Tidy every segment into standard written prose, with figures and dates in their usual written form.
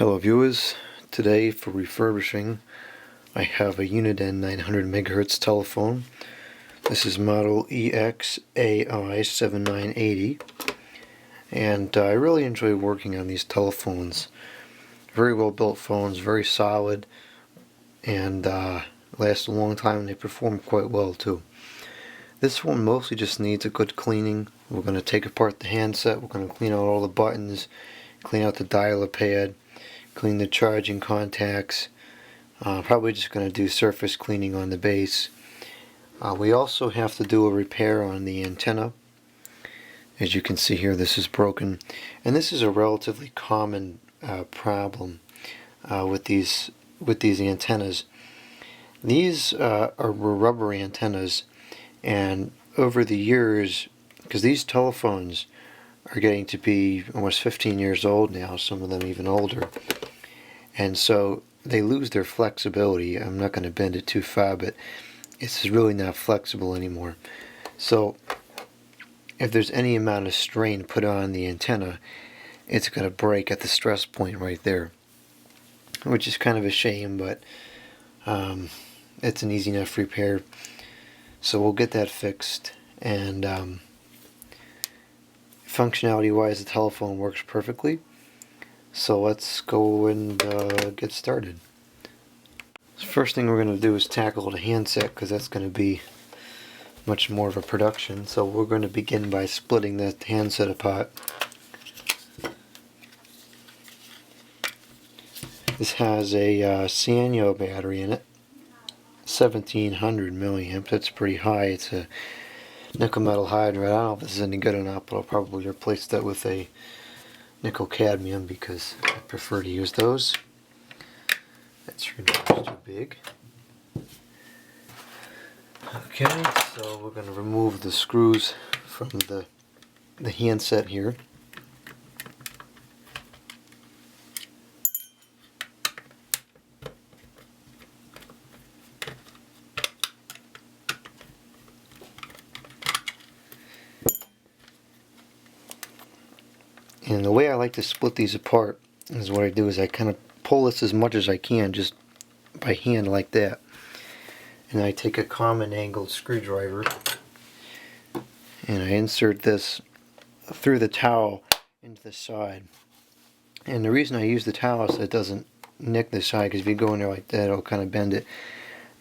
Hello viewers, today for refurbishing I have a Uniden 900 MHz telephone. This is model EXAI7980, and I really enjoy working on these telephones. Very well built phones, very solid, and last a long time, and they perform quite well too. This one mostly just needs a good cleaning. We're going to take apart the handset, we're going to clean out all the buttons, clean out the dialer pad, clean the charging contacts. Probably just going to do surface cleaning on the base. We also have to do a repair on the antenna. As you can see here, this is broken, and this is a relatively common problem with these antennas. These were rubber antennas, and over the years, because these telephones are getting to be almost 15 years old now, some of them even older, and so they lose their flexibility. I'm not going to bend it too far, but it's really not flexible anymore. So if there's any amount of strain put on the antenna, it's going to break at the stress point right there, which is kind of a shame, but it's an easy enough repair. So we'll get that fixed, and functionality wise the telephone works perfectly. So let's go and get started. The first thing we're going to do is tackle the handset, because that's going to be much more of a production. So we're going to begin by splitting the handset apart. This has a Sanyo battery in it, 1700 milliamp. That's pretty high. It's a nickel metal hydride. I don't know if this is any good or not, but I'll probably replace that with a nickel cadmium because I prefer to use those. That screwdriver is too big. Okay, so we're going to remove the screws from the handset here. And the way I like to split these apart is what I do is I kind of pull this as much as I can just by hand like that. And I take a common angled screwdriver and I insert this through the towel into the side. And the reason I use the towel is so it doesn't nick the side, because if you go in there like that, it'll kind of bend it.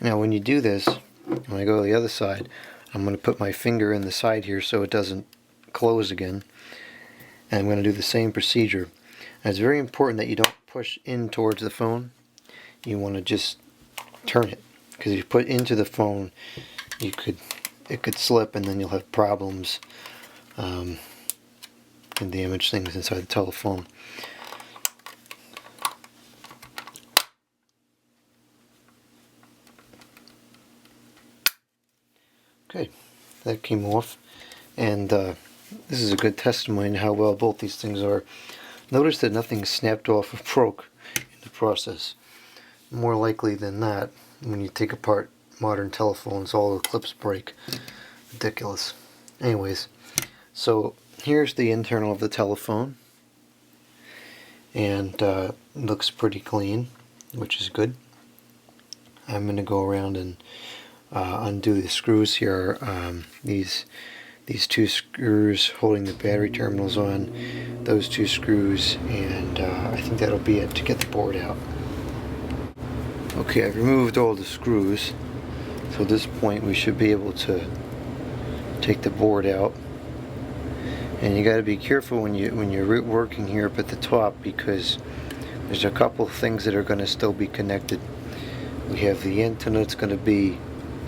Now when you do this, when I go to the other side, I'm going to put my finger in the side here so it doesn't close again. And I'm going to do the same procedure. And it's very important that you don't push in towards the phone. You want to just turn it, because if you put into the phone, it could slip, and then you'll have problems and damage things inside the telephone. Okay, that came off, and this is a good testimony to how well both these things are. Notice that nothing snapped off or broke in the process. More likely than not, when you take apart modern telephones, all the clips break. Ridiculous. Anyways, so here's the internal of the telephone, and it looks pretty clean, which is good. I'm going to go around and undo the screws here. These two screws holding the battery terminals on, those two screws, and I think that'll be it to get the board out. Okay, I've removed all the screws, so at this point we should be able to take the board out. And you got to be careful when you're working here up at the top, because there's a couple of things that are going to still be connected. We have the antenna that's going to be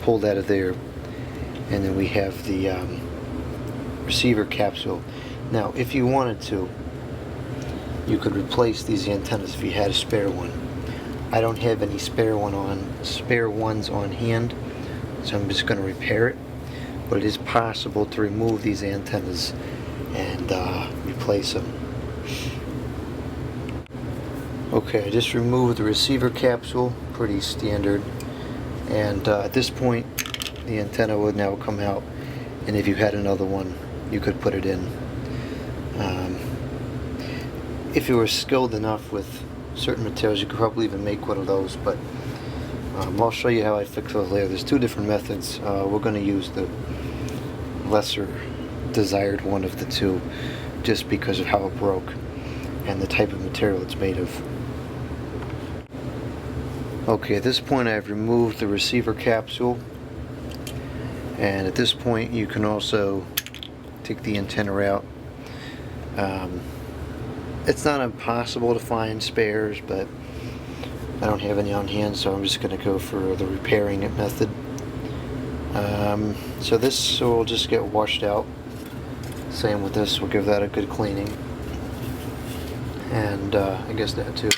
pulled out of there, and then we have the receiver capsule. Now, if you wanted to, you could replace these antennas if you had a spare one. I don't have any spare ones on hand, so I'm just going to repair it. But it is possible to remove these antennas and replace them. Okay, I just removed the receiver capsule, pretty standard. And at this point, the antenna would now come out, and if you had another one, you could put it in. If you were skilled enough with certain materials you could probably even make one of those, but I'll show you how I fix those later. There's two different methods. We're going to use the lesser desired one of the two just because of how it broke and the type of material it's made of. Okay, at this point I've removed the receiver capsule, and at this point you can also take the antenna out. It's not impossible to find spares, but I don't have any on hand, so I'm just going to go for the repairing it method. So this will just get washed out. Same with this, we'll give that a good cleaning. And I guess that too.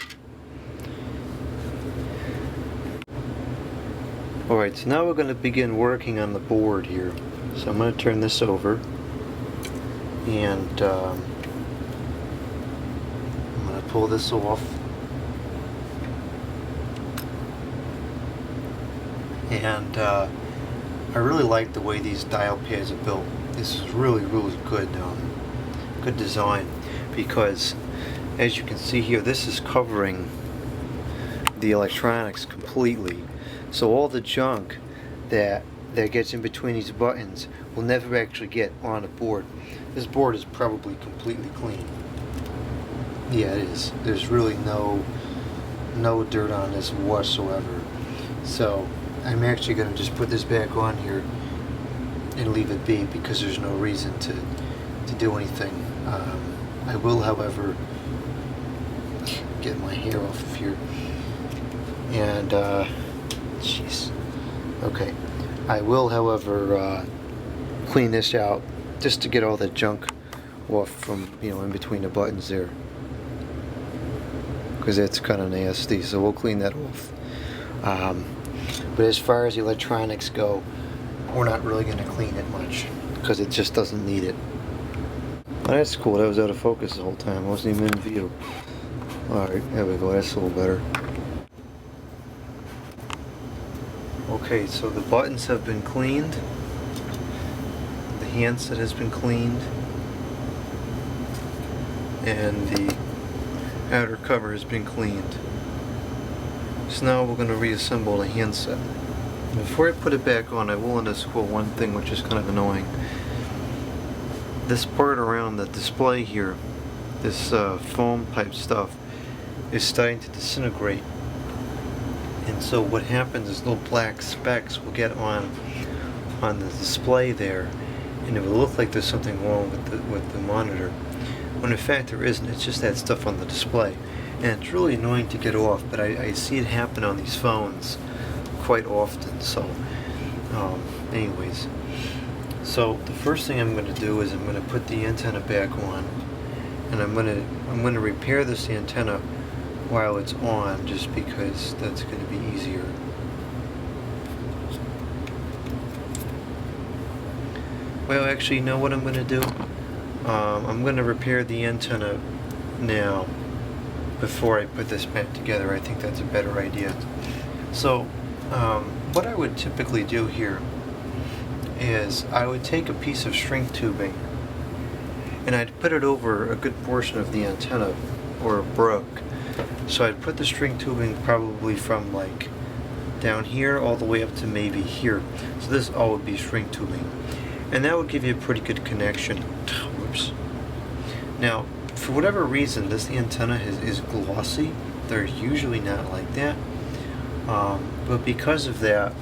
Alright, so now we're going to begin working on the board here. So I'm going to turn this over, and I'm going to pull this off. And I really like the way these dial pads are built. This is really good, good design, because as you can see here, this is covering the electronics completely. So all the junk that gets in between these buttons will never actually get on the board. This board is probably completely clean. Yeah, it is. There's really no dirt on this whatsoever. So I'm actually going to just put this back on here and leave it be, because there's no reason to do anything. I will, however, get my hair off of here. And, jeez. Okay. I will, however, clean this out just to get all the junk off from, in between the buttons there, because it's kind of nasty, so we'll clean that off. But as far as the electronics go, we're not really going to clean it much, because it just doesn't need it. Oh, that's cool. That was out of focus the whole time. I wasn't even in view. Alright, there we go. That's a little better. Okay, so the buttons have been cleaned. The handset has been cleaned. And the outer cover has been cleaned. So now we're going to reassemble the handset. Before I put it back on, I will underscore one thing which is kind of annoying. This part around the display here, this foam type stuff, is starting to disintegrate. And so what happens is little black specks will get on the display there, and it will look like there's something wrong with the monitor, when in fact there isn't. It's just that stuff on the display. And it's really annoying to get off, but I see it happen on these phones quite often. So anyways, so the first thing I'm going to do is I'm going to put the antenna back on, and I'm going to repair this antenna while it's on, just because that's going to be easier. Well, actually, you know what I'm going to do? I'm going to repair the antenna now before I put this back together. I think that's a better idea. So what I would typically do here is I would take a piece of shrink tubing and I'd put it over a good portion of the antenna where it broke. So I'd put the string tubing probably from like down here all the way up to maybe here. So this all would be string tubing, and that would give you a pretty good connection. Whoops. Now, for whatever reason, this antenna is glossy. They're usually not like that, but because of that,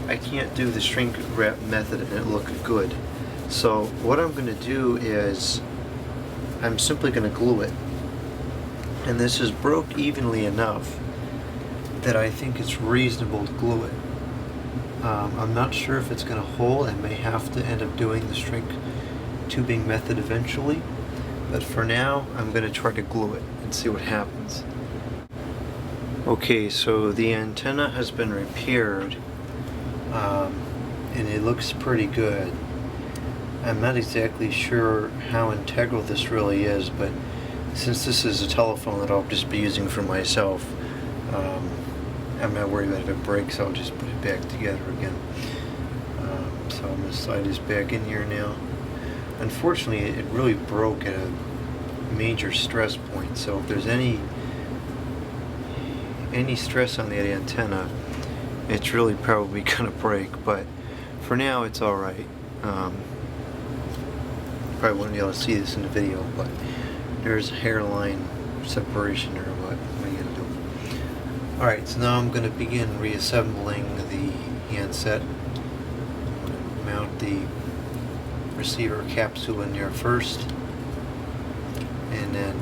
I can't do the shrink wrap method and it look good. So what I'm going to do is I'm simply going to glue it. And this is broke evenly enough that I think it's reasonable to glue it. I'm not sure if it's going to hold. I may have to end up doing the shrink tubing method eventually, but for now I'm going to try to glue it and see what happens. Okay, so the antenna has been repaired, and it looks pretty good. I'm not exactly sure how integral this really is, but since this is a telephone that I'll just be using for myself, I'm not worried about if it breaks. I'll just put it back together again. So I'm going to slide this back in here now. Unfortunately, it really broke at a major stress point, so if there's any any stress on that antenna, it's really probably gonna break, but for now it's alright. Probably wouldn't be able to see this in the video, but there's a hairline separation there. What are you gonna do? Alright, so now I'm gonna begin reassembling the handset. I'm gonna mount the receiver capsule in there first, and then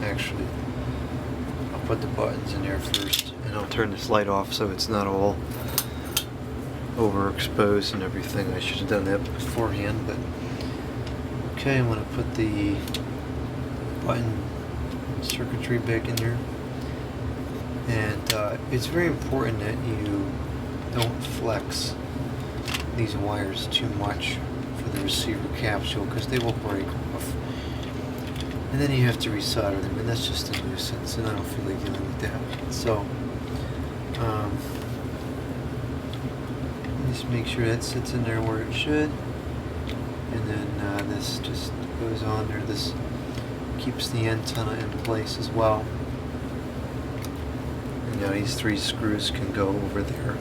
actually I'll put the buttons in there first, and I'll turn this light off so it's not all overexposed and everything. I should have done that beforehand, but okay, I'm going to put the button circuitry back in there, and it's very important that you don't flex these wires too much for the receiver capsule, because they will break off, and then you have to resolder them, and that's just a nuisance, and I don't feel like dealing with that. So just make sure that sits in there where it should, and then this just goes on there. This keeps the antenna in place as well, and now these 3 screws can go over there.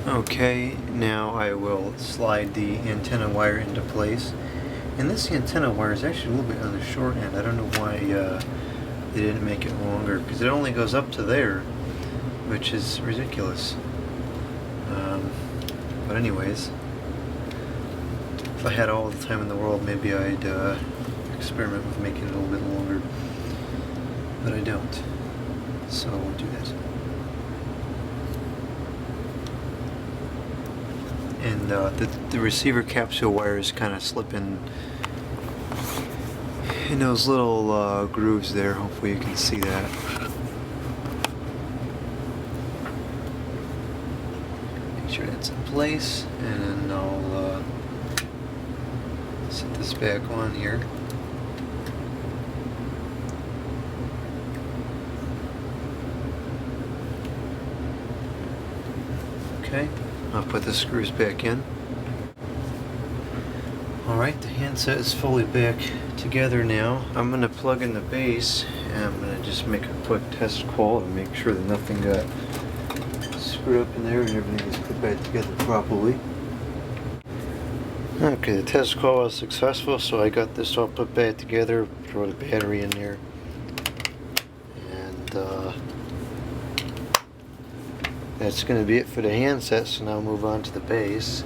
Okay, now I will slide the antenna wire into place. And this antenna wire is actually a little bit on the short end. I don't know why they didn't make it longer, because it only goes up to there, which is ridiculous. But anyways, if I had all the time in the world, maybe I'd experiment with making it a little bit longer. But I don't, so I won't do that. And the receiver capsule wires kind of slip in those little grooves there. Hopefully you can see that. Make sure that's in place, and then I'll set this back on here. Okay. I'll put the screws back in. Alright, the handset is fully back together now. I'm going to plug in the base, and I'm going to just make a quick test call to make sure that nothing got screwed up in there and everything is put back together properly. Okay, the test call was successful, so I got this all put back together, throw the battery in there, and that's going to be it for the handset, so now I'll move on to the base.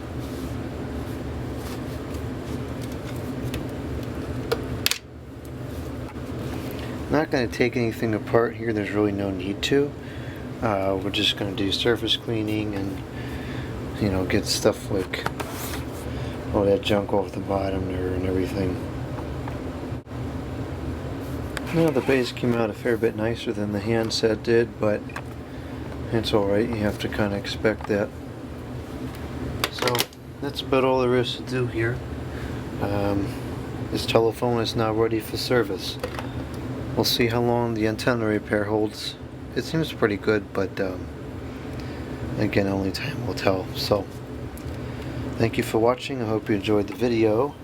I'm not going to take anything apart here, there's really no need to. We're just going to do surface cleaning and, you know, get stuff like all that junk off the bottom there and everything. Now the base came out a fair bit nicer than the handset did, but it's alright, you have to kind of expect that. So that's about all there is to do here. This telephone is now ready for service. We'll see how long the antenna repair holds. It seems pretty good, but again, only time will tell. So thank you for watching. I hope you enjoyed the video,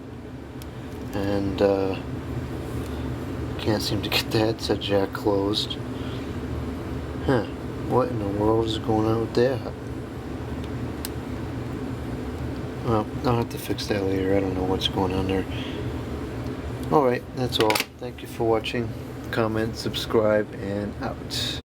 and can't seem to get the headset jack closed. What in the world is going on with that? Well, I'll have to fix that later. I don't know what's going on there. Alright, that's all. Thank you for watching. Comment, subscribe, and out.